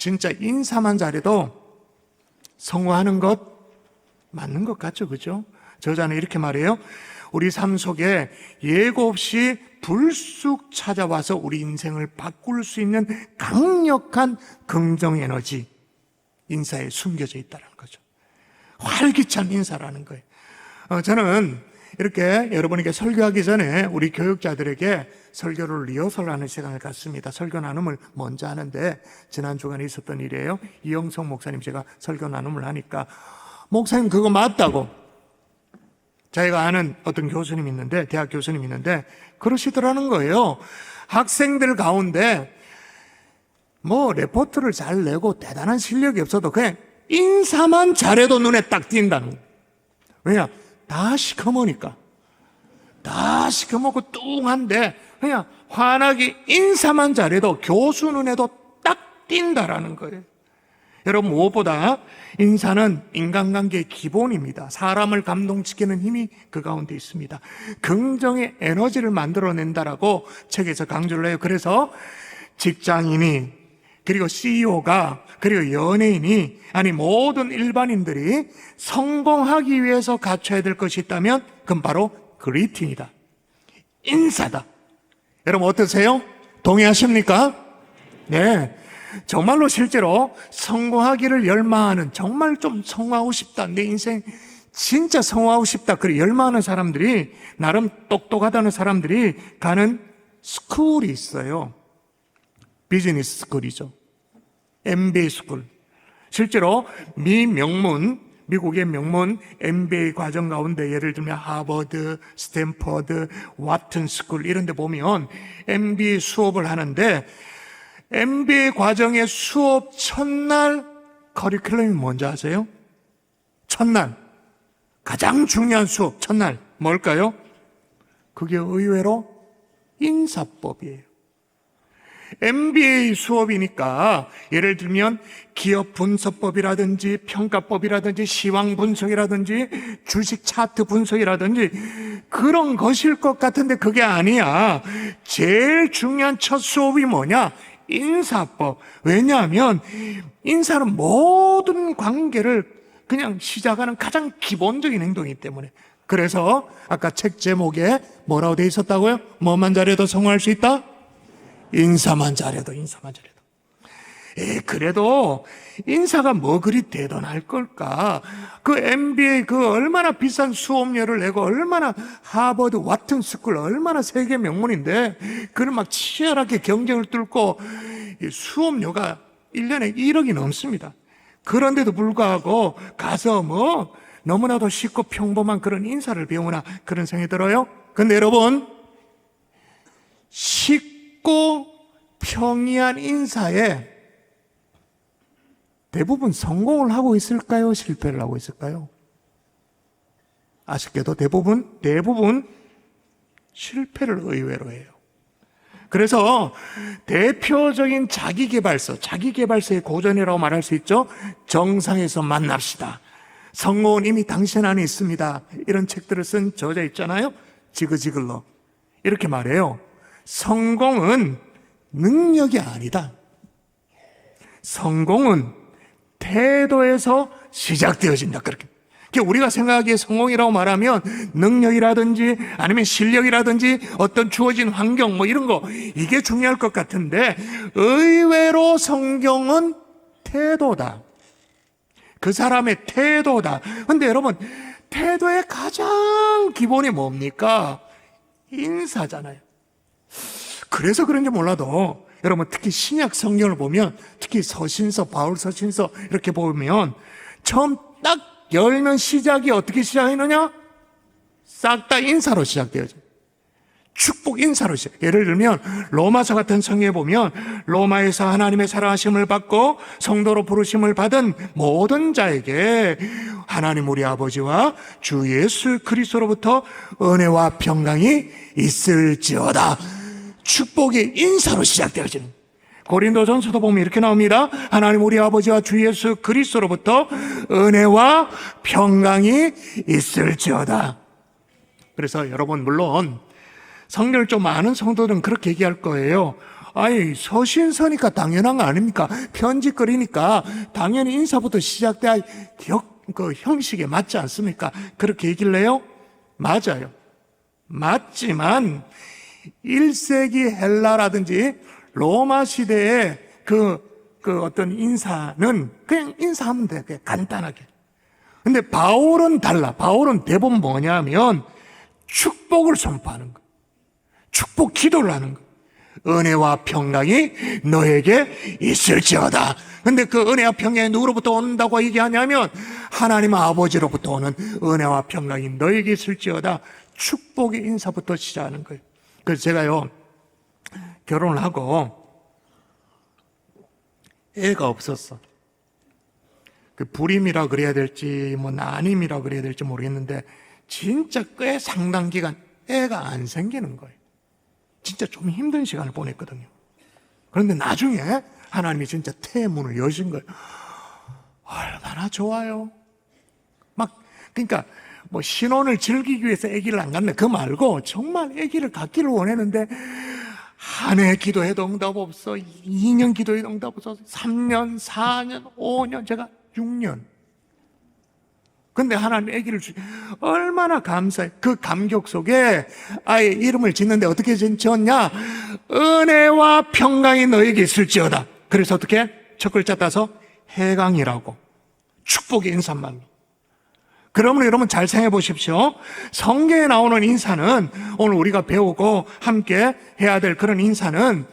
진짜 인사만 잘해도 성공하는 것 맞는 것 같죠, 그죠? 저자는 이렇게 말해요. 우리 삶 속에 예고 없이 불쑥 찾아와서 우리 인생을 바꿀 수 있는 강력한 긍정 에너지, 인사에 숨겨져 있다는 거죠. 활기찬 인사라는 거예요. 저는 이렇게 여러분에게 설교하기 전에 우리 교육자들에게 설교를 리허설하는 시간을 갖습니다. 설교 나눔을 먼저 하는데, 지난 주간에 있었던 일이에요. 이영성 목사님, 제가 설교 나눔을 하니까 목사님 그거 맞다고, 자기가 아는 어떤 교수님 있는데, 대학 교수님 있는데 그러시더라는 거예요. 학생들 가운데 뭐 레포트를 잘 내고 대단한 실력이 없어도 그냥 인사만 잘해도 눈에 딱 띈다는 거예요. 왜냐? 다 시커머니까. 다 시커멓고 뚱한데 그냥 환하게 인사만 잘해도 교수 눈에도 딱 띈다라는 거예요. 여러분, 무엇보다 인사는 인간관계의 기본입니다. 사람을 감동시키는 힘이 그 가운데 있습니다. 긍정의 에너지를 만들어낸다라고 책에서 강조를 해요. 그래서 직장인이, 그리고 CEO가, 그리고 연예인이, 아니 모든 일반인들이 성공하기 위해서 갖춰야 될 것이 있다면 그건 바로 그리팅이다, 인사다. 여러분 어떠세요? 동의하십니까? 네, 정말로 실제로 성공하기를 열망하는, 정말 좀 성공하고 싶다, 내 인생 진짜 성공하고 싶다, 그래 열망하는 사람들이, 나름 똑똑하다는 사람들이 가는 스쿨이 있어요. 비즈니스 스쿨이죠. MBA 스쿨. 실제로 미국의 명문 MBA 과정 가운데 예를 들면 하버드, 스탠퍼드, 와튼 스쿨 이런 데 보면 MBA 수업을 하는데, MBA 과정의 수업 첫날 커리큘럼이 뭔지 아세요? 첫날 가장 중요한 수업 첫날 뭘까요? 그게 의외로 인사법이에요. MBA 수업이니까 예를 들면 기업 분석법이라든지 평가법이라든지 시황 분석이라든지 주식 차트 분석이라든지 그런 것일 것 같은데 그게 아니야. 제일 중요한 첫 수업이 뭐냐? 인사법. 왜냐하면 인사는 모든 관계를 그냥 시작하는 가장 기본적인 행동이기 때문에. 그래서 아까 책 제목에 뭐라고 돼 있었다고요? 뭐만 잘해도 성공할 수 있다? 인사만 잘해도, 인사만 잘해도. 그래도 인사가 뭐 그리 대단할 걸까? 그 MBA 그 얼마나 비싼 수업료를 내고, 얼마나 하버드, 와튼 스쿨 얼마나 세계 명문인데 그를 막 치열하게 경쟁을 뚫고 수업료가 1년에 1억이 넘습니다. 그런데도 불구하고 가서 뭐 너무나도 쉽고 평범한 그런 인사를 배우나, 그런 생각이 들어요. 근데 여러분, 쉽고 평이한 인사에 대부분 성공을 하고 있을까요? 실패를 하고 있을까요? 아쉽게도 대부분 실패를 의외로 해요. 그래서 대표적인 자기계발서의 고전이라고 말할 수 있죠. 정상에서 만납시다, 성공은 이미 당신 안에 있습니다, 이런 책들을 쓴 저자 있잖아요. 지그지글러. 이렇게 말해요. 성공은 능력이 아니다. 성공은 태도에서 시작되어진다. 그렇게. 우리가 생각하기에 성공이라고 말하면 능력이라든지 아니면 실력이라든지 어떤 주어진 환경 뭐 이런 거, 이게 중요할 것 같은데 의외로 성공은 태도다. 그 사람의 태도다. 근데 여러분, 태도의 가장 기본이 뭡니까? 인사잖아요. 그래서 그런지 몰라도 여러분, 특히 신약 성경을 보면, 특히 서신서, 바울 서신서 이렇게 보면 처음 딱 열면 시작이 어떻게 시작하느냐? 싹 다 인사로 시작되어져. 축복 인사로 시작. 예를 들면 로마서 같은 성경에 보면 로마에서 하나님의 사랑하심을 받고 성도로 부르심을 받은 모든 자에게 하나님 우리 아버지와 주 예수 그리스도로부터 은혜와 평강이 있을지어다. 축복이 인사로 시작되어지는. 고린도전서도 보면 이렇게 나옵니다. 하나님 우리 아버지와 주 예수 그리스도로부터 은혜와 평강이 있을지어다. 그래서 여러분, 물론 성경을 좀 아는 성도들은 그렇게 얘기할 거예요. 아니, 서신서니까 당연한 거 아닙니까? 편지거리니까 당연히 인사부터 시작돼야 그 형식에 맞지 않습니까? 그렇게 얘기를 해요? 맞아요. 맞지만 1세기 헬라라든지 로마 시대의 그 어떤 인사는 그냥 인사하면 돼. 그냥 간단하게. 근데 바울은 달라. 바울은 대부분 뭐냐면 축복을 선포하는 거. 축복 기도를 하는 거. 은혜와 평강이 너에게 있을지어다. 근데 그 은혜와 평강이 누구로부터 온다고 얘기하냐면 하나님 아버지로부터 오는 은혜와 평강이 너에게 있을지어다. 축복의 인사부터 시작하는 거예요. 그래서 제가요, 결혼을 하고 애가 없었어. 그 불임이라 그래야 될지 뭐 난임이라 그래야 될지 모르겠는데 진짜 꽤 상당 기간 애가 안 생기는 거예요. 진짜 좀 힘든 시간을 보냈거든요. 그런데 나중에 하나님이 진짜 태문을 여신 거예요. 얼마나 좋아요. 그러니까 뭐 신혼을 즐기기 위해서 아기를 안 갖네 그 말고 정말 아기를 갖기를 원했는데 한 해 기도해도 응답 없어. 2년 기도해도 응답 없어. 3년, 4년, 5년, 제가 6년. 근데 하나님 아기를 얼마나 감사해. 그 감격 속에 아예 이름을 짓는데 어떻게 지었냐? 은혜와 평강이 너에게 있을지어다. 그래서 어떻게? 첫 글자 따서 해강이라고. 축복의 인사말로. 그러면 여러분 잘 생각해 보십시오. 성경에 나오는 인사는 오늘 우리가 배우고 함께 해야 될 그런 인사는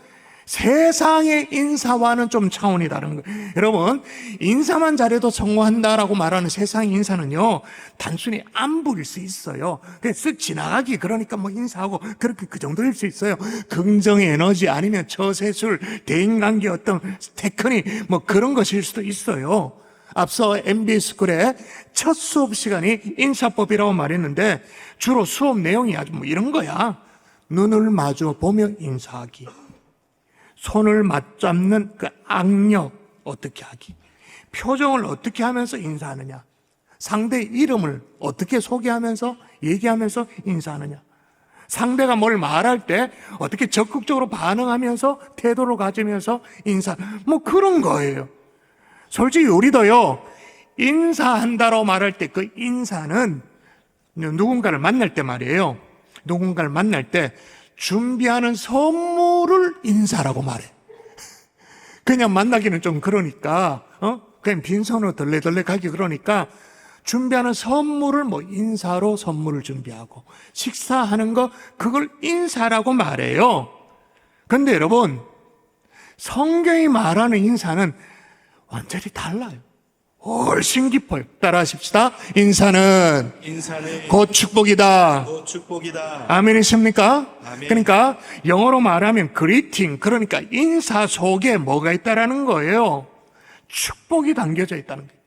세상의 인사와는 좀 차원이 다른 거예요. 여러분, 인사만 잘해도 성공한다라고 말하는 세상의 인사는요, 단순히 안부일 수 있어요. 그냥 쓱 지나가기, 그러니까 뭐 인사하고, 그렇게 그 정도일 수 있어요. 긍정의 에너지 아니면 처세술, 대인관계 어떤 테크닉, 뭐 그런 것일 수도 있어요. 앞서 MBS쿨의 첫 수업 시간이 인사법이라고 말했는데, 주로 수업 내용이 아주 뭐 이런 거야. 눈을 마주 보며 인사하기. 손을 맞잡는 그 악력 어떻게 하기, 표정을 어떻게 하면서 인사하느냐, 상대의 이름을 어떻게 소개하면서 얘기하면서 인사하느냐, 상대가 뭘 말할 때 어떻게 적극적으로 반응하면서 태도를 가지면서 인사, 뭐 그런 거예요. 솔직히 우리도요, 인사한다고 말할 때 그 인사는 누군가를 만날 때 말이에요. 누군가를 만날 때 준비하는 선물을 인사라고 말해. 그냥 만나기는 좀 그러니까, 그냥 빈손으로 덜레덜레 가기 그러니까 준비하는 선물을 뭐 인사로 선물을 준비하고 식사하는 거 그걸 인사라고 말해요. 근데 여러분, 성경이 말하는 인사는 완전히 달라요. 훨씬 깊어요. 따라하십시다. 인사는 곧 축복이다. 아멘이십니까? 아멘. 그러니까 영어로 말하면 greeting, 그러니까 인사 속에 뭐가 있다라는 거예요. 축복이 담겨져 있다는 거예요.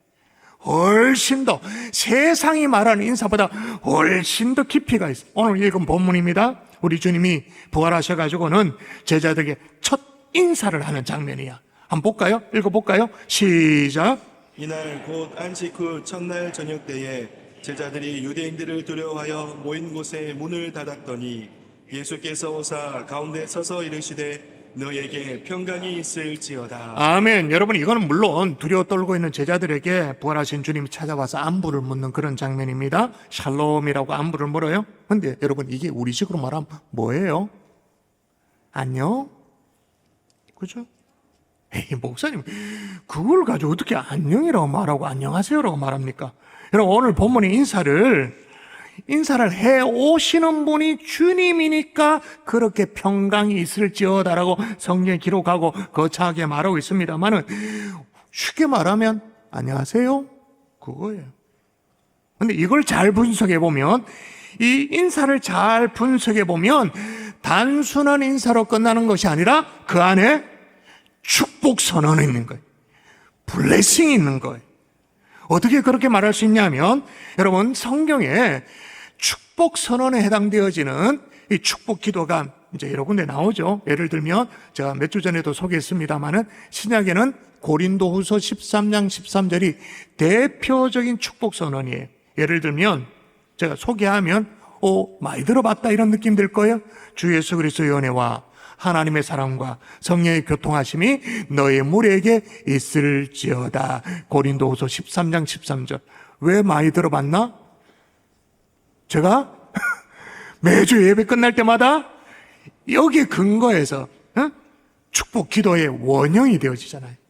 훨씬 더 세상이 말하는 인사보다 훨씬 더 깊이가 있어요. 오늘 읽은 본문입니다. 우리 주님이 부활하셔가지고는 제자들에게 첫 인사를 하는 장면이야. 한번 볼까요? 읽어볼까요? 시작. 이날 곧 안식 후 첫날 저녁 때에 제자들이 유대인들을 두려워하여 모인 곳에 문을 닫았더니 예수께서 오사 가운데 서서 이르시되 너에게 평강이 있을지어다. 아멘. 여러분, 이거는 물론 두려워 떨고 있는 제자들에게 부활하신 주님이 찾아와서 안부를 묻는 그런 장면입니다. 샬롬이라고 안부를 물어요. 근데 여러분, 이게 우리식으로 말하면 뭐예요? 안녕? 그죠? 에이, 목사님, 그걸 가지고 어떻게 안녕이라고 말하고 안녕하세요라고 말합니까? 여러분, 오늘 본문의 인사를 해 오시는 분이 주님이니까 그렇게 평강이 있을지어다라고 성경에 기록하고 거창하게 말하고 있습니다만은 쉽게 말하면 안녕하세요? 그거예요. 근데 이걸 잘 분석해 보면, 이 인사를 잘 분석해 보면 단순한 인사로 끝나는 것이 아니라 그 안에 축복 선언이 있는 거예요. 블레싱이 있는 거예요. 어떻게 그렇게 말할 수 있냐면, 여러분, 성경에 축복 선언에 해당되어지는 이 축복 기도가 이제 여러 군데 나오죠. 예를 들면 제가 몇 주 전에도 소개했습니다만은 신약에는 고린도후서 13장 13절이 대표적인 축복 선언이에요. 예를 들면 제가 소개하면 많이 들어봤다 이런 느낌 들 거예요. 주 예수 그리스도의 은혜와 하나님의 사랑과 성령의 교통하심이 너의 무리에게 있을지어다. 고린도후서 13장 13절. 왜 많이 들어봤나? 제가 매주 예배 끝날 때마다 여기에 근거해서 축복 기도의 원형이 되어지잖아요.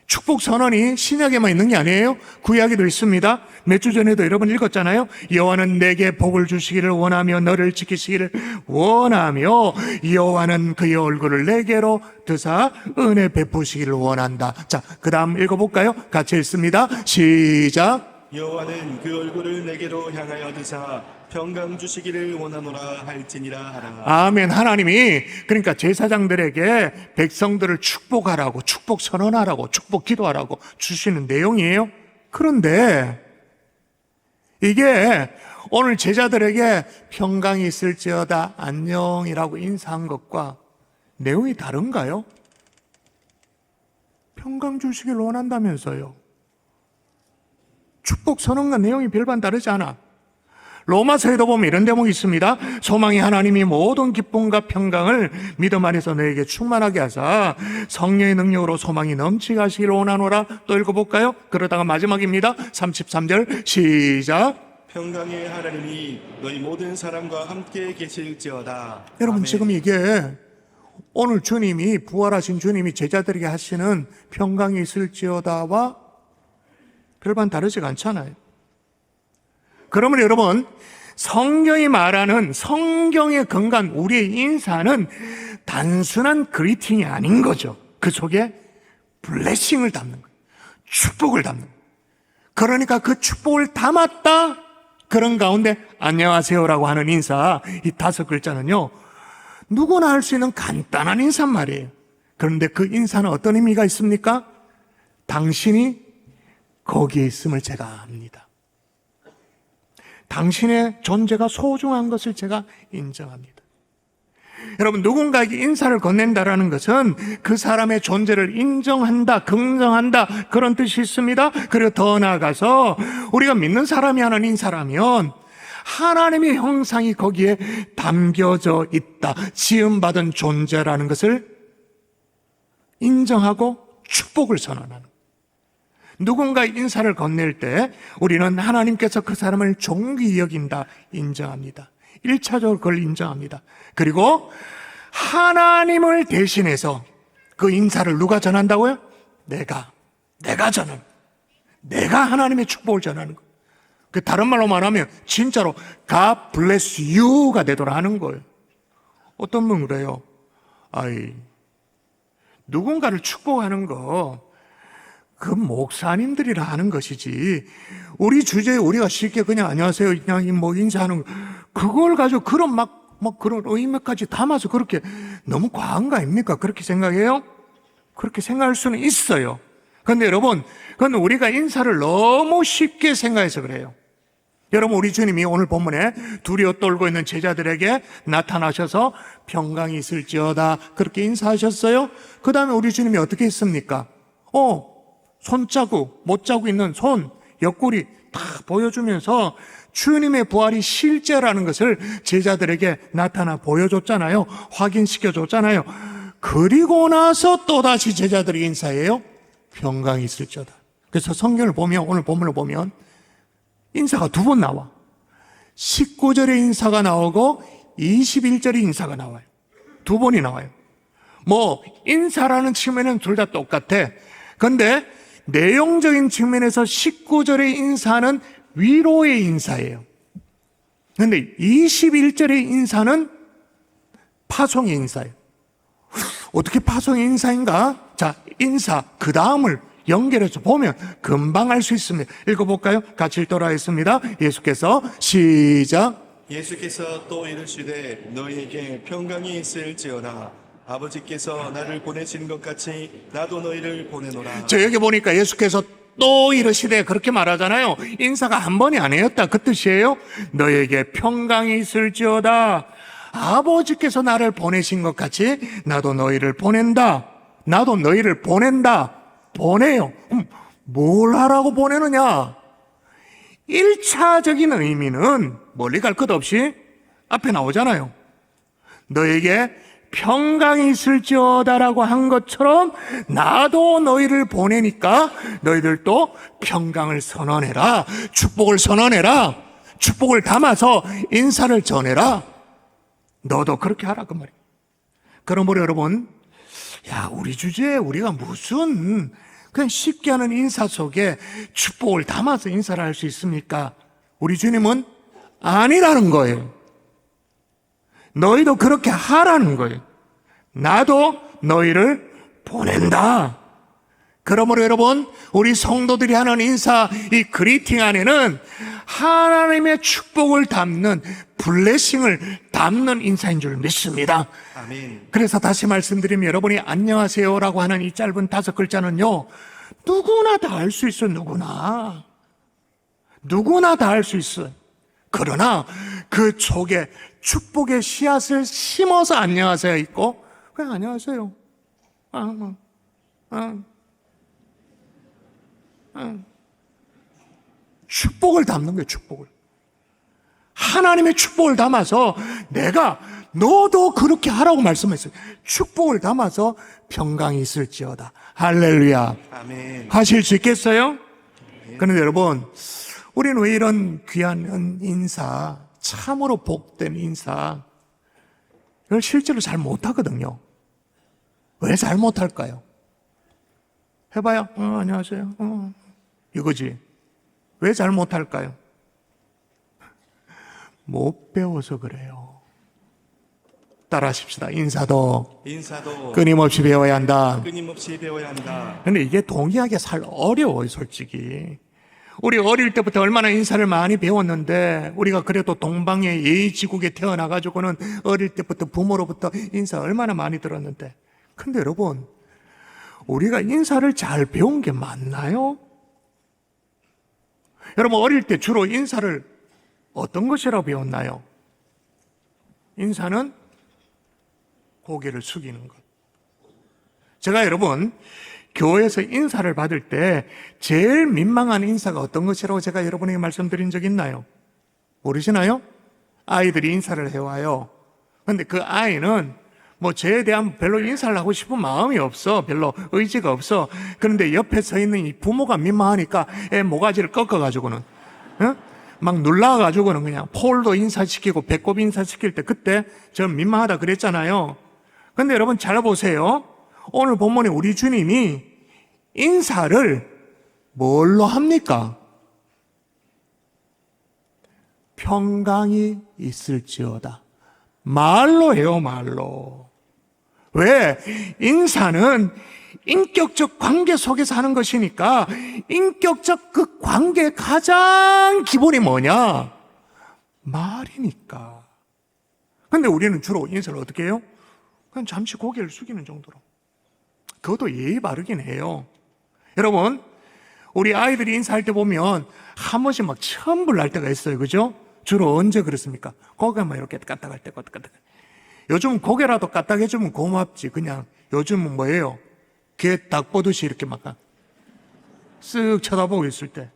축복 선언이 신약에만 있는 게 아니에요. 구약에도 있습니다. 몇 주 전에도 여러분 읽었잖아요. 여호와는 내게 복을 주시기를 원하며 너를 지키시기를 원하며 여호와는 그의 얼굴을 내게로 드사 은혜 베푸시기를 원한다. 자, 그 다음 읽어볼까요? 같이 읽습니다. 시작. 여호와는 그 얼굴을 내게로 향하여 드사 평강 주시기를 원하노라 할지니라 하라. 아멘. 하나님이 그러니까 제사장들에게 백성들을 축복하라고, 축복 선언하라고, 축복 기도하라고 주시는 내용이에요. 그런데 이게 오늘 제자들에게 평강이 있을지어다 안녕이라고 인사한 것과 내용이 다른가요? 평강 주시길 원한다면서요. 축복 선언과 내용이 별반 다르지 않아. 로마서에도 보면 이런 대목이 있습니다. 소망이 하나님이 모든 기쁨과 평강을 믿음 안에서 너에게 충만하게 하사 성령의 능력으로 소망이 넘치게 하시기를 원하노라. 또 읽어볼까요? 그러다가 마지막입니다. 33절 시작. 평강의 하나님이 너희 모든 사람과 함께 계실지어다. 여러분 아멘. 지금 이게 오늘 주님이 부활하신 주님이 제자들에게 하시는 평강이 있을지어다와 별반 다르지가 않잖아요. 그러면 여러분 성경이 말하는 성경에 근거한 우리의 인사는 단순한 그리팅이 아닌 거죠. 그 속에 블레싱을 담는 거예요. 축복을 담는 거예요. 그러니까 그 축복을 담았다. 그런 가운데 안녕하세요라고 하는 인사 이 5글자는요 누구나 할 수 있는 간단한 인사란 말이에요. 그런데 그 인사는 어떤 의미가 있습니까? 당신이 거기에 있음을 제가 압니다. 당신의 존재가 소중한 것을 제가 인정합니다. 여러분 누군가에게 인사를 건넨다라는 것은 그 사람의 존재를 인정한다, 긍정한다 그런 뜻이 있습니다. 그리고 더 나아가서 우리가 믿는 사람이 하는 인사라면 하나님의 형상이 거기에 담겨져 있다, 지음받은 존재라는 것을 인정하고 축복을 선언하는 누군가 인사를 건넬 때 우리는 하나님께서 그 사람을 존귀히 여긴다 인정합니다. 1차적으로 그걸 인정합니다. 그리고 하나님을 대신해서 그 인사를 누가 전한다고요? 내가 전한, 내가 하나님의 축복을 전하는 거예요. 그 다른 말로 말하면 진짜로 God bless you가 되도록 하는 거예요. 어떤 분은 그래요. 누군가를 축복하는 거 그 목사님들이라 하는 것이지 우리 주제에 우리가 쉽게 그냥 안녕하세요 그냥 뭐 인사하는 거 그걸 가지고 그런 막 그런 의미까지 담아서 그렇게 너무 과한 거 아닙니까? 그렇게 생각해요? 그렇게 생각할 수는 있어요. 그런데 여러분 그건 우리가 인사를 너무 쉽게 생각해서 그래요. 여러분 우리 주님이 오늘 본문에 두려워 떨고 있는 제자들에게 나타나셔서 평강이 있을지어다 그렇게 인사하셨어요. 그 다음에 우리 주님이 어떻게 했습니까? 손자국, 못 자고 있는 손, 옆구리 다 보여주면서 주님의 부활이 실제라는 것을 제자들에게 나타나 보여줬잖아요. 확인시켜줬잖아요. 그리고 나서 또다시 제자들에게 인사해요. 평강이 있을지어다. 그래서 성경을 보면 오늘 본문을 보면 인사가 2번 나와. 19절의 인사가 나오고 21절의 인사가 나와요. 2번이 나와요. 인사라는 측면은 둘 다 똑같아. 그런데 내용적인 측면에서 19절의 인사는 위로의 인사예요. 그런데 21절의 인사는 파송의 인사예요. 어떻게 파송의 인사인가? 자, 인사 그 다음을 연결해서 보면 금방 알 수 있습니다. 읽어볼까요? 같이 읽도록 하겠습니다. 예수께서 시작. 예수께서 또 이르시되 너희에게 평강이 있을지어다. 아버지께서 나를 보내신 것 같이 나도 너희를 보내노라. 저 여기 보니까 예수께서 또 이르시되 그렇게 말하잖아요. 인사가 한 번이 아니었다 그 뜻이에요. 너에게 평강이 있을지어다. 아버지께서 나를 보내신 것 같이 나도 너희를 보낸다. 나도 너희를 보낸다. 보내요. 뭘 하라고 보내느냐? 1차적인 의미는 멀리 갈 것 없이 앞에 나오잖아요. 너에게 평강이 있을지어다라고 한 것처럼 나도 너희를 보내니까 너희들도 평강을 선언해라. 축복을 선언해라. 축복을 담아서 인사를 전해라. 너도 그렇게 하라 그 말이에요. 그러므로 여러분, 우리 주제에 우리가 무슨 그냥 쉽게 하는 인사 속에 축복을 담아서 인사를 할 수 있습니까? 우리 주님은 아니라는 거예요. 너희도 그렇게 하라는 거예요. 나도 너희를 보낸다. 그러므로 여러분, 우리 성도들이 하는 인사, 이 그리팅 안에는 하나님의 축복을 담는, 블레싱을 담는 인사인 줄 믿습니다. 아멘. 그래서 다시 말씀드리면 여러분이 안녕하세요라고 하는 이 짧은 5글자는요, 누구나 다 할 수 있어요. 누구나 다 할 수 있어요. 그러나 그 속에 축복의 씨앗을 심어서 안녕하세요 있고, 그냥 안녕하세요. 축복을 담는 거예요. 축복을. 하나님의 축복을 담아서 내가 너도 그렇게 하라고 말씀했어요. 축복을 담아서 평강이 있을지어다. 할렐루야. 아멘. 하실 수 있겠어요? 그런데 여러분, 우리는 왜 이런 귀한 인사, 참으로 복된 인사, 이걸 실제로 잘 못하거든요. 왜 잘 못할까요? 해봐요. 안녕하세요. 이거지. 왜 잘 못할까요? 못 배워서 그래요. 따라하십시다. 인사도 끊임없이 배워야 한다. 끊임없이 배워야 한다. 근데 이게 동의하기 살 어려워요, 솔직히. 우리 어릴 때부터 얼마나 인사를 많이 배웠는데, 우리가 그래도 동방의 예의지국에 태어나가지고는 어릴 때부터 부모로부터 인사 얼마나 많이 들었는데. 근데 여러분, 우리가 인사를 잘 배운 게 맞나요? 여러분, 어릴 때 주로 인사를 어떤 것이라고 배웠나요? 인사는 고개를 숙이는 것. 제가 여러분, 교회에서 인사를 받을 때 제일 민망한 인사가 어떤 것이라고 제가 여러분에게 말씀드린 적 있나요? 모르시나요? 아이들이 인사를 해와요. 근데 그 아이는 저에 대한 별로 인사를 하고 싶은 마음이 없어. 별로 의지가 없어. 그런데 옆에 서 있는 이 부모가 민망하니까 애 모가지를 꺾어가지고는, 막 눌러가지고는 그냥 폴도 인사시키고 배꼽 인사시킬 때 그때 전 민망하다 그랬잖아요. 근데 여러분 잘 보세요. 오늘 본문에 우리 주님이 인사를 뭘로 합니까? 평강이 있을지어다. 말로 해요, 말로. 왜? 인사는 인격적 관계 속에서 하는 것이니까 인격적 그 관계의 가장 기본이 뭐냐? 말이니까. 근데 우리는 주로 인사를 어떻게 해요? 그냥 잠시 고개를 숙이는 정도로. 그것도 예의 바르긴 해요. 여러분, 우리 아이들이 인사할 때 보면 한 번씩 막 천불 날 때가 있어요. 그죠? 주로 언제 그렇습니까? 고개만 이렇게 까딱할 때, 까딱까딱. 요즘 고개라도 까딱해주면 고맙지. 그냥 요즘은 뭐예요? 개 딱 보듯이 이렇게 막 쓱 쳐다보고 있을 때.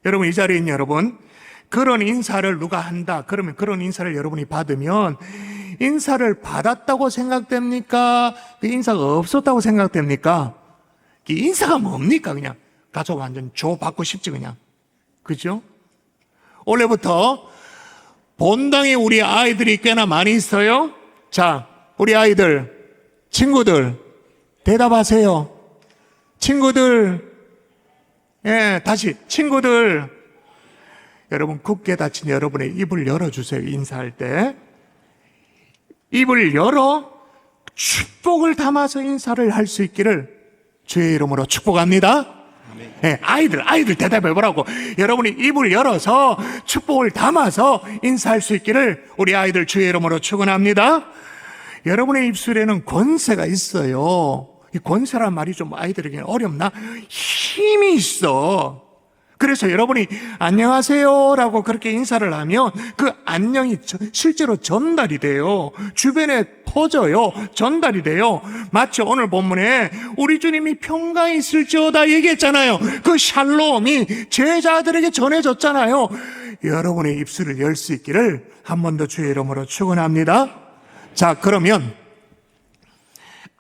여러분, 이 자리에 있는 여러분, 그런 인사를 누가 한다. 그러면 그런 인사를 여러분이 받으면 인사를 받았다고 생각됩니까? 그 인사가 없었다고 생각됩니까? 그 인사가 뭡니까? 그냥 가족 완전 조 받고 싶지 그냥. 그죠? 올해부터 본당에 우리 아이들이 꽤나 많이 있어요. 자, 우리 아이들, 친구들 대답하세요. 친구들, 다시 친구들. 여러분, 굳게 닫힌 여러분의 입을 열어주세요. 인사할 때 입을 열어 축복을 담아서 인사를 할 수 있기를 주의 이름으로 축복합니다. 아이들 대답해보라고. 여러분이 입을 열어서 축복을 담아서 인사할 수 있기를 우리 아이들 주의 이름으로 축원합니다. 여러분의 입술에는 권세가 있어요. 이 권세란 말이 좀 아이들에게 어렵나? 힘이 있어. 그래서 여러분이 안녕하세요라고 그렇게 인사를 하면 그 안녕이 실제로 전달이 돼요. 주변에 퍼져요. 전달이 돼요. 마치 오늘 본문에 우리 주님이 평강이 있을지어다 얘기했잖아요. 그 샬롬이 제자들에게 전해졌잖아요. 여러분의 입술을 열 수 있기를 한 번 더 주의 이름으로 축원합니다. 자, 그러면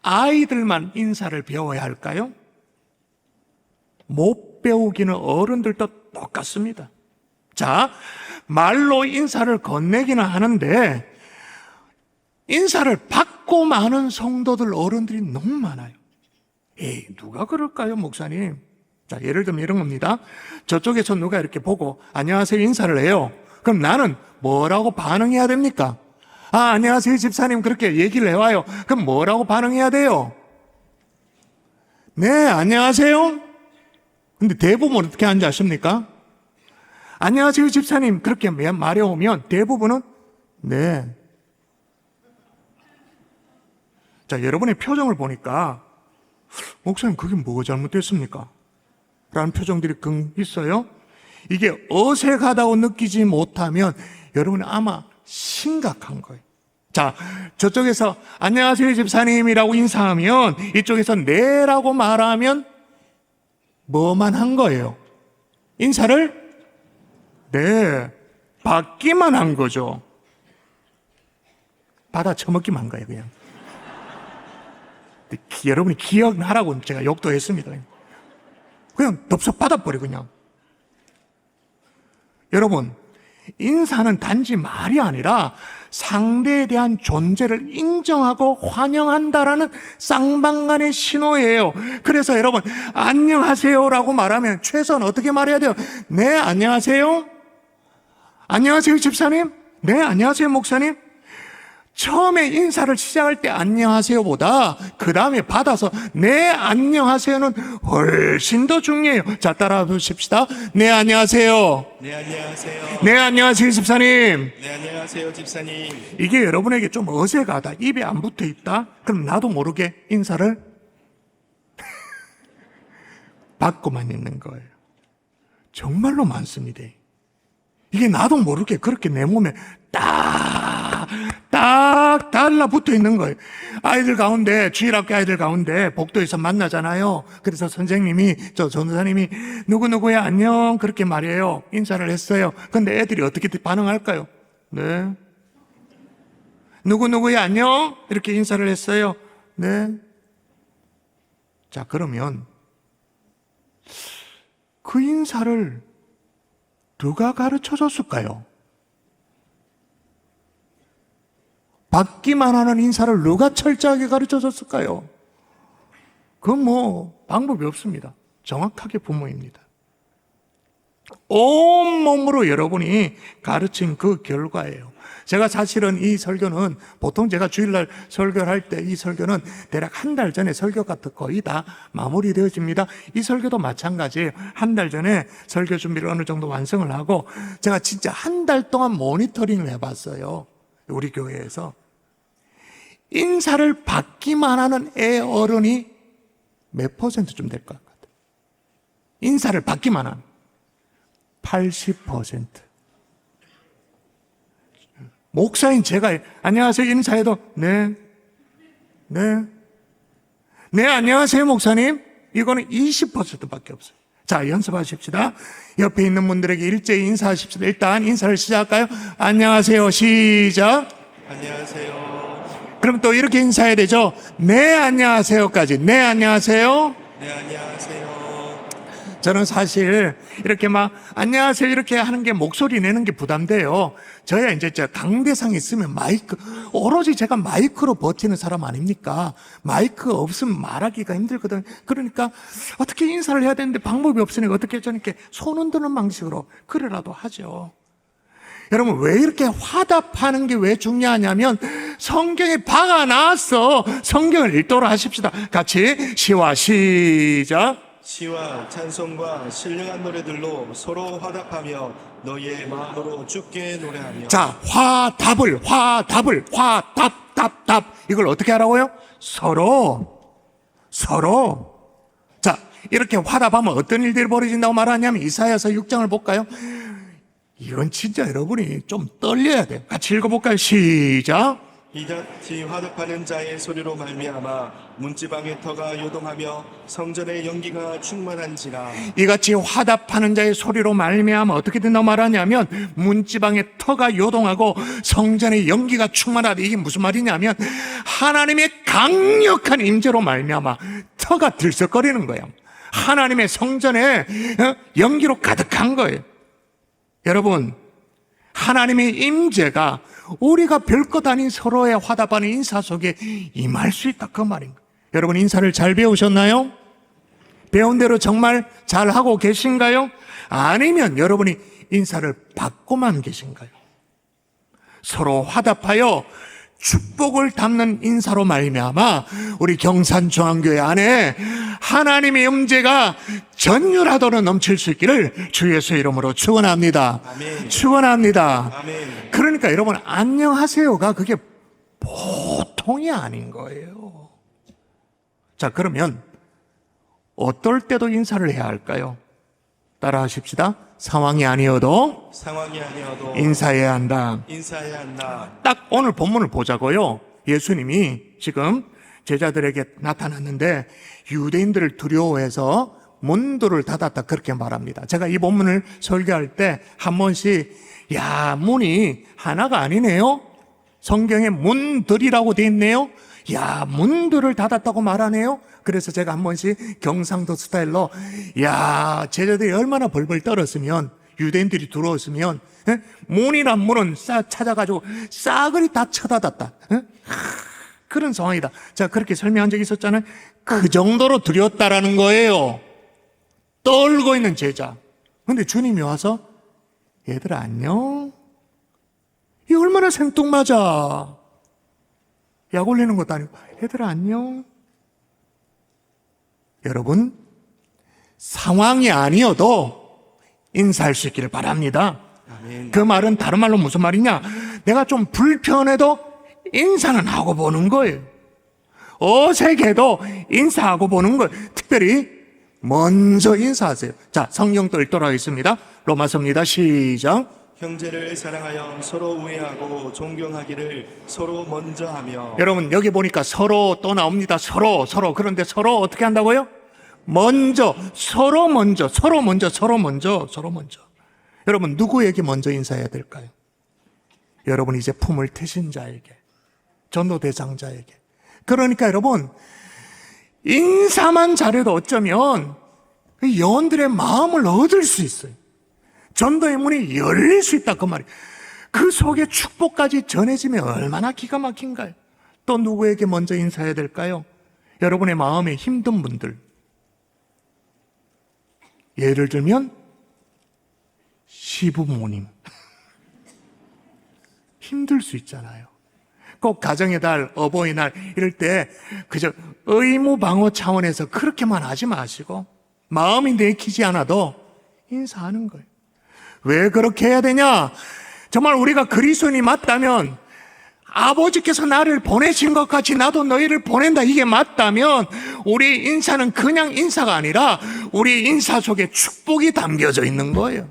아이들만 인사를 배워야 할까요? 못 배우기는 어른들도 똑같습니다. 자, 말로 인사를 건네기는 하는데 인사를 받고 마는 성도들 어른들이 너무 많아요. 에이, 누가 그럴까요, 목사님? 자, 예를 들면 이런 겁니다. 저쪽에서 누가 이렇게 보고 안녕하세요 인사를 해요. 그럼 나는 뭐라고 반응해야 됩니까? 아, 안녕하세요 집사님 그렇게 얘기를 해와요. 그럼 뭐라고 반응해야 돼요? 네, 안녕하세요. 근데 대부분 어떻게 하는지 아십니까? 안녕하세요 집사님 그렇게 말해오면 대부분은 네. 자, 여러분의 표정을 보니까 목사님 그게 뭐가 잘못됐습니까? 라는 표정들이 있어요. 이게 어색하다고 느끼지 못하면 여러분은 아마 심각한 거예요. 자, 저쪽에서 안녕하세요 집사님이라고 인사하면 이쪽에서 네라고 말하면 뭐만 한 거예요? 인사를 네, 받기만 한 거죠. 받아 처먹기만 한 거예요, 그냥. 여러분이 기억하라고 제가 욕도 했습니다. 그냥 덥석 받아버려, 그냥. 여러분, 인사는 단지 말이 아니라 상대에 대한 존재를 인정하고 환영한다라는 쌍방간의 신호예요. 그래서 여러분, 안녕하세요라고 말하면 최소한 어떻게 말해야 돼요? 네, 안녕하세요. 안녕하세요, 집사님. 네, 안녕하세요, 목사님. 처음에 인사를 시작할 때 안녕하세요보다 그 다음에 받아서 네 안녕하세요는 훨씬 더 중요해요. 자, 따라해 보십시다. 네 안녕하세요. 네, 안녕하세요. 네 안녕하세요 집사님. 네, 안녕하세요, 집사님. 이게 여러분에게 좀 어색하다, 입에 안 붙어 있다, 그럼 나도 모르게 인사를 받고만 있는 거예요. 정말로 많습니다. 이게 나도 모르게 그렇게 내 몸에 딱 달라붙어 있는 거예요. 아이들 가운데, 주일학교 아이들 가운데 복도에서 만나잖아요. 그래서 선생님이, 전도사님이 누구누구야 안녕 그렇게 말해요. 인사를 했어요. 근데 애들이 어떻게 반응할까요? 네. 누구누구야 안녕 이렇게 인사를 했어요. 네. 자, 그러면 그 인사를 누가 가르쳐 줬을까요? 받기만 하는 인사를 누가 철저하게 가르쳐 줬을까요? 그건 뭐 방법이 없습니다. 정확하게 부모입니다. 온몸으로 여러분이 가르친 그 결과예요. 제가 사실은 이 설교는 보통 제가 주일날 설교를 할 때 이 설교는 대략 한 달 전에 설교가 거의 다 마무리되어집니다. 이 설교도 마찬가지예요. 한 달 전에 설교 준비를 어느 정도 완성을 하고 제가 진짜 한 달 동안 모니터링을 해봤어요. 우리 교회에서. 인사를 받기만 하는 애 어른이 몇 %쯤 될 것 같아요? 인사를 받기만 하는 80%. 목사인 제가 안녕하세요 인사해도 네 안녕하세요 목사님 이거는 20%밖에 없어요. 자, 연습하십시다. 옆에 있는 분들에게 일제히 인사하십시다. 일단 인사를 시작할까요? 안녕하세요. 시작. 안녕하세요. 그럼 또 이렇게 인사해야 되죠. 네 안녕하세요까지. 네 안녕하세요. 네, 안녕하세요. 저는 사실 이렇게 막 안녕하세요 이렇게 하는 게 목소리 내는 게 부담돼요. 저야 이제 강대상이 있으면 마이크, 오로지 제가 마이크로 버티는 사람 아닙니까? 마이크 없으면 말하기가 힘들거든. 그러니까 어떻게 인사를 해야 되는데 방법이 없으니까 어떻게 저렇게 손 흔드는 방식으로 그래라도 하죠. 여러분, 왜 이렇게 화답하는 게 왜 중요하냐면 성경에 박아놨어. 성경을 읽도록 하십시다. 같이 시와 시작. 시와 찬송과 신령한 노래들로 서로 화답하며 너희의 마음으로 주께 노래하며. 자, 답. 이걸 어떻게 하라고요? 서로. 자, 이렇게 화답하면 어떤 일들이 벌어진다고 말하냐면 이사야서 6장을 볼까요? 이건 진짜 여러분이 좀 떨려야 돼요. 같이 읽어볼까요? 시작. 이같이 화답하는 자의 소리로 말미암아 문지방의 터가 요동하며 성전의 연기가 충만한지라. 이같이 화답하는 자의 소리로 말미암아 어떻게 된다고 말하냐면 문지방의 터가 요동하고 성전의 연기가 충만하다. 이게 무슨 말이냐면 하나님의 강력한 임재로 말미암아 터가 들썩거리는 거예요. 하나님의 성전에 연기로 가득한 거예요. 여러분, 하나님의 임재가 우리가 별것 아닌 서로의 화답하는 인사 속에 임할 수 있다, 그 말인 거예요. 여러분, 인사를 잘 배우셨나요? 배운 대로 정말 잘하고 계신가요? 아니면 여러분이 인사를 받고만 계신가요? 서로 화답하여 축복을 담는 인사로 말미암아 우리 경산중앙교회 안에 하나님의 임재가 전율하도록 넘칠 수 있기를 주 예수의 이름으로 축원합니다. 아멘. 축원합니다. 아멘. 그러니까 여러분, 안녕하세요가 그게 보통이 아닌 거예요. 자, 그러면 어떨 때도 인사를 해야 할까요? 따라 하십시다. 상황이 아니어도 인사해야 한다. 인사해야 한다. 딱 오늘 본문을 보자고요. 예수님이 지금 제자들에게 나타났는데 유대인들을 두려워해서 문들을 닫았다, 그렇게 말합니다. 제가 이 본문을 설교할 때 한 번씩 야, 문이 하나가 아니네요. 성경에 문들이라고 돼 있네요. 야, 문들을 닫았다고 말하네요. 그래서 제가 한 번씩 경상도 스타일로 야, 제자들이 얼마나 벌벌 떨었으면, 유대인들이 들어왔으면 문이란 문은 싹 찾아가지고 싸그리 다 쳐닫았다, 그런 상황이다. 자, 그렇게 설명한 적이 있었잖아요. 그 정도로 두려웠다라는 거예요. 떨고 있는 제자. 근데 주님이 와서 얘들아 안녕. 이 얼마나 생뚱맞아. 약 올리는 것도 아니고 얘들아 안녕. 여러분, 상황이 아니어도 인사할 수 있기를 바랍니다. 아멘. 그 말은 다른 말로 무슨 말이냐? 내가 좀 불편해도 인사는 하고 보는 거예요. 어색해도 인사하고 보는 거예요. 특별히 먼저 인사하세요. 자, 성경 또 읽도록 하겠습니다. 로마서입니다. 시작. 형제를 사랑하여 서로 우애하고 존경하기를 서로 먼저 하며. 여러분, 여기 보니까 서로 또 나옵니다. 서로. 그런데 서로 어떻게 한다고요? 먼저, 서로 먼저. 여러분, 누구에게 먼저 인사해야 될까요? 여러분, 이제 품을 트신 자에게, 전도 대상자에게. 그러니까 여러분, 인사만 잘해도 어쩌면 영혼들의 마음을 얻을 수 있어요. 전도의 문이 열릴 수 있다, 그 말이에요. 그 속에 축복까지 전해지면 얼마나 기가 막힌가요? 또 누구에게 먼저 인사해야 될까요? 여러분의 마음에 힘든 분들. 예를 들면 시부모님. 힘들 수 있잖아요. 꼭 가정의 달, 어버이날 이럴 때 그저 의무방어 차원에서 그렇게만 하지 마시고 마음이 내키지 않아도 인사하는 거예요. 왜 그렇게 해야 되냐? 정말 우리가 그리스도인이 맞다면, 아버지께서 나를 보내신 것 같이 나도 너희를 보낸다, 이게 맞다면 우리 인사는 그냥 인사가 아니라 우리 인사 속에 축복이 담겨져 있는 거예요.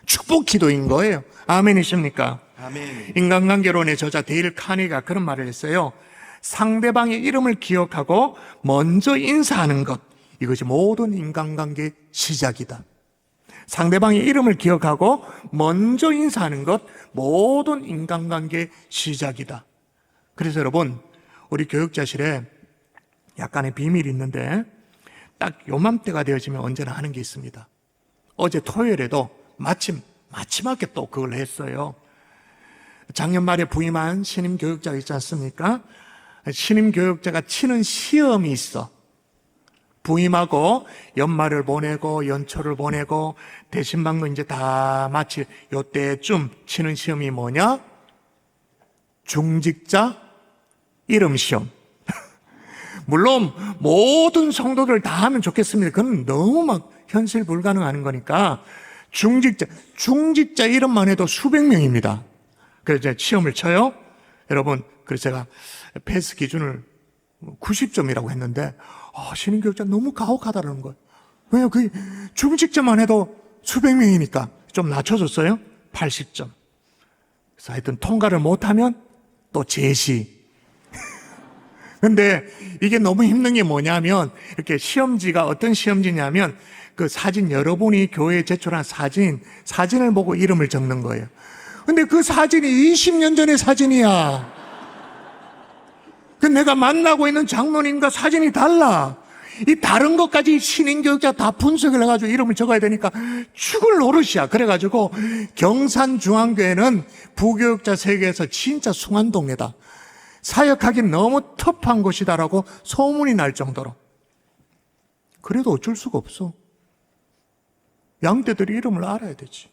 축복 기도인 거예요. 아멘이십니까? 아멘. 인간관계론의 저자 데일 카니가 그런 말을 했어요. 상대방의 이름을 기억하고 먼저 인사하는 것, 이것이 모든 인간관계의 시작이다. 상대방의 이름을 기억하고 먼저 인사하는 것, 모든 인간관계의 시작이다. 그래서 여러분, 우리 교육자실에 약간의 비밀이 있는데 딱 요맘때가 되어지면 언제나 하는 게 있습니다. 어제 토요일에도 마침하게 또 그걸 했어요. 작년 말에 부임한 신임 교육자가 있지 않습니까? 신임 교육자가 치는 시험이 있어. 부임하고 연말을 보내고 연초를 보내고 대신방도 이제 다 마치 요때쯤 치는 시험이 뭐냐? 중직자 이름 시험. 물론 모든 성도들 다 하면 좋겠습니다. 그건 너무 막 현실 불가능한 거니까 중직자 이름만 해도 수백 명입니다. 그래서 이제 시험을 쳐요. 여러분, 그래서 제가 패스 기준을 90점이라고 했는데 신임교육자 너무 가혹하다는 거예요. 왜요? 그 중직자만 해도 수백 명이니까 좀 낮춰줬어요. 80점. 그래서 하여튼 통과를 못하면 또 제시. 근데 이게 너무 힘든 게 뭐냐면, 이렇게 시험지가 어떤 시험지냐면 그 사진, 여러분이 교회에 제출한 사진을 보고 이름을 적는 거예요. 근데 그 사진이 20년 전의 사진이야. 내가 만나고 있는 장로님과 사진이 달라. 이 다른 것까지 신인교육자 다 분석을 해가지고 이름을 적어야 되니까 죽을 노릇이야. 그래가지고 경산중앙교회는 부교육자 세계에서 진짜 숭한동네다. 사역하기 너무 터프한 곳이다라고 소문이 날 정도로. 그래도 어쩔 수가 없어. 양떼들이 이름을 알아야 되지.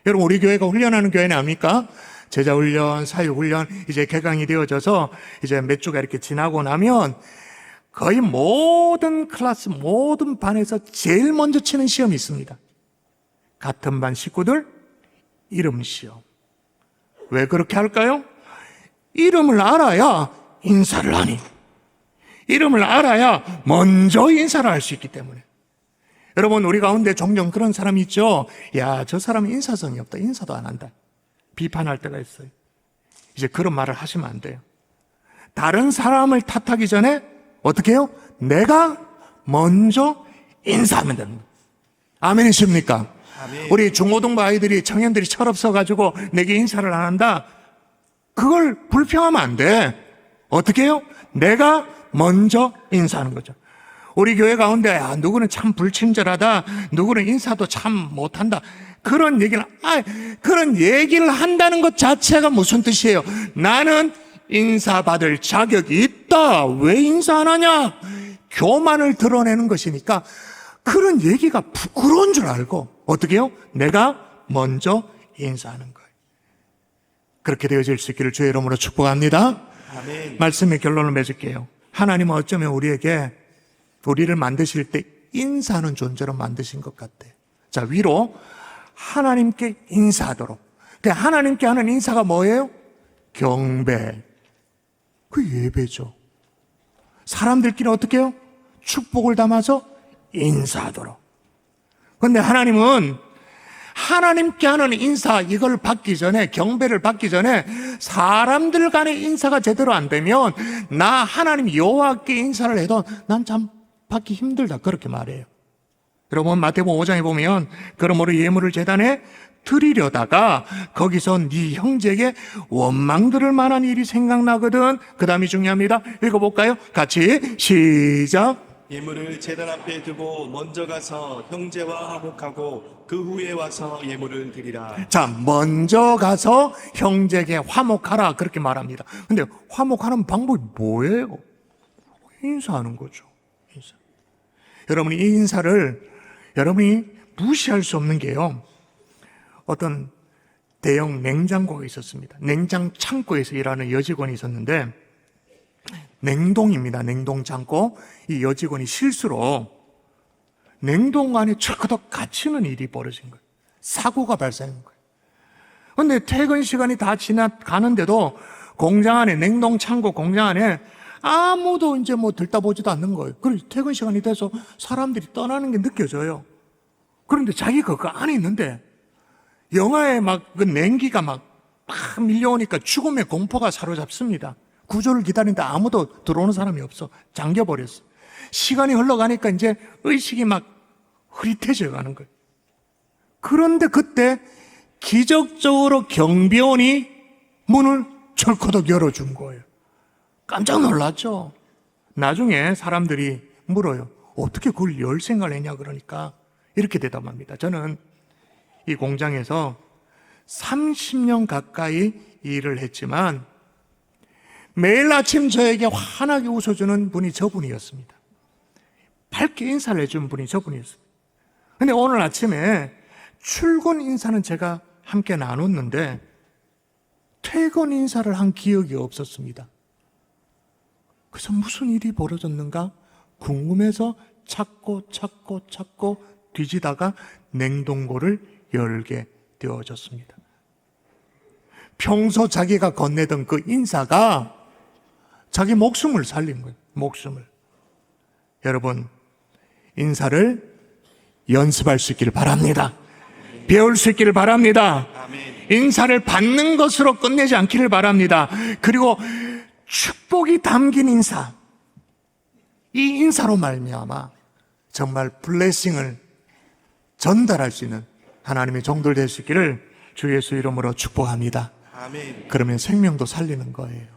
여러분, 우리 교회가 훈련하는 교회는 압니까? 제자훈련, 사육훈련, 이제 개강이 되어져서 이제 몇 주가 이렇게 지나고 나면 거의 모든 클래스, 모든 반에서 제일 먼저 치는 시험이 있습니다. 같은 반 식구들 이름 시험. 왜 그렇게 할까요? 이름을 알아야 인사를 하니. 이름을 알아야 먼저 인사를 할 수 있기 때문에. 여러분, 우리 가운데 종종 그런 사람이 있죠. 야, 저 사람은 인사성이 없다. 인사도 안 한다. 비판할 때가 있어요. 이제 그런 말을 하시면 안 돼요. 다른 사람을 탓하기 전에 어떻게 해요? 내가 먼저 인사하면 됩니다. 아멘이십니까? 아멘. 우리 중고등부 아이들이, 청년들이 철없어가지고 내게 인사를 안 한다. 그걸 불평하면 안 돼. 어떻게 해요? 내가 먼저 인사하는 거죠. 우리 교회 가운데 누구는 참 불친절하다, 누구는 인사도 참 못한다, 그런 얘기를 한다는 것 자체가 무슨 뜻이에요? 나는 인사받을 자격이 있다. 왜 인사 안 하냐? 교만을 드러내는 것이니까 그런 얘기가 부끄러운 줄 알고 어떻게 해요? 내가 먼저 인사하는 거예요. 그렇게 되어질 수 있기를 주의 이름으로 축복합니다. 아멘. 말씀의 결론을 맺을게요. 하나님은 어쩌면 우리를 만드실 때 인사하는 존재로 만드신 것 같아요. 자, 위로 하나님께 인사하도록. 하나님께 하는 인사가 뭐예요? 경배. 그 예배죠. 사람들끼리 어떻게 해요? 축복을 담아서 인사하도록. 그런데 하나님은 하나님께 하는 인사, 이걸 받기 전에, 경배를 받기 전에 사람들 간의 인사가 제대로 안 되면 나 하나님 여호와께 인사를 해도 난 참 받기 힘들다, 그렇게 말해요. 여러분, 마태복음 5장에 보면 그러므로 예물을 제단에 드리려다가 거기서 네 형제에게 원망 들을 만한 일이 생각나거든. 그 다음이 중요합니다. 읽어볼까요? 같이 시작. 예물을 제단 앞에 두고 먼저 가서 형제와 화목하고 그 후에 와서 예물을 드리라. 자, 먼저 가서 형제에게 화목하라, 그렇게 말합니다. 근데 화목하는 방법이 뭐예요? 인사하는 거죠. 인사. 여러분이 이 인사를 여러분이 무시할 수 없는 게요, 어떤 대형 냉장고가 있었습니다. 냉장 창고에서 일하는 여직원이 있었는데, 냉동입니다. 냉동 창고. 이 여직원이 실수로 냉동 안에 철커덕 갇히는 일이 벌어진 거예요. 사고가 발생한 거예요. 그런데 퇴근 시간이 다 지나가는데도 공장 안에, 냉동 창고 공장 안에 아무도 이제 들다보지도 않는 거예요. 그래서 퇴근 시간이 돼서 사람들이 떠나는 게 느껴져요. 그런데 자기가 그 안에 있는데 영하에 그 냉기가 막 밀려오니까 죽음의 공포가 사로잡습니다. 구조를 기다리는데 아무도 들어오는 사람이 없어. 잠겨버렸어. 시간이 흘러가니까 이제 의식이 막 흐릿해져 가는 거예요. 그런데 그때 기적적으로 경비원이 문을 철커덕 열어준 거예요. 깜짝 놀랐죠. 나중에 사람들이 물어요. 어떻게 그걸 열 생각을 했냐 그러니까 이렇게 대답합니다. 저는 이 공장에서 30년 가까이 일을 했지만 매일 아침 저에게 환하게 웃어주는 분이 저분이었습니다. 밝게 인사를 해준 분이 저분이었습니다. 근데 오늘 아침에 출근 인사는 제가 함께 나눴는데 퇴근 인사를 한 기억이 없었습니다. 그래서 무슨 일이 벌어졌는가 궁금해서 찾고 뒤지다가 냉동고를 열게 되어졌습니다. 평소 자기가 건네던 그 인사가 자기 목숨을 살린 거예요. 목숨을. 여러분, 인사를 연습할 수 있기를 바랍니다. 배울 수 있기를 바랍니다. 인사를 받는 것으로 끝내지 않기를 바랍니다. 그리고 축복이 담긴 인사, 이 인사로 말미암아 정말 블레싱을 전달할 수 있는 하나님의 종들 될 수 있기를 주 예수 이름으로 축복합니다. 아멘. 그러면 생명도 살리는 거예요.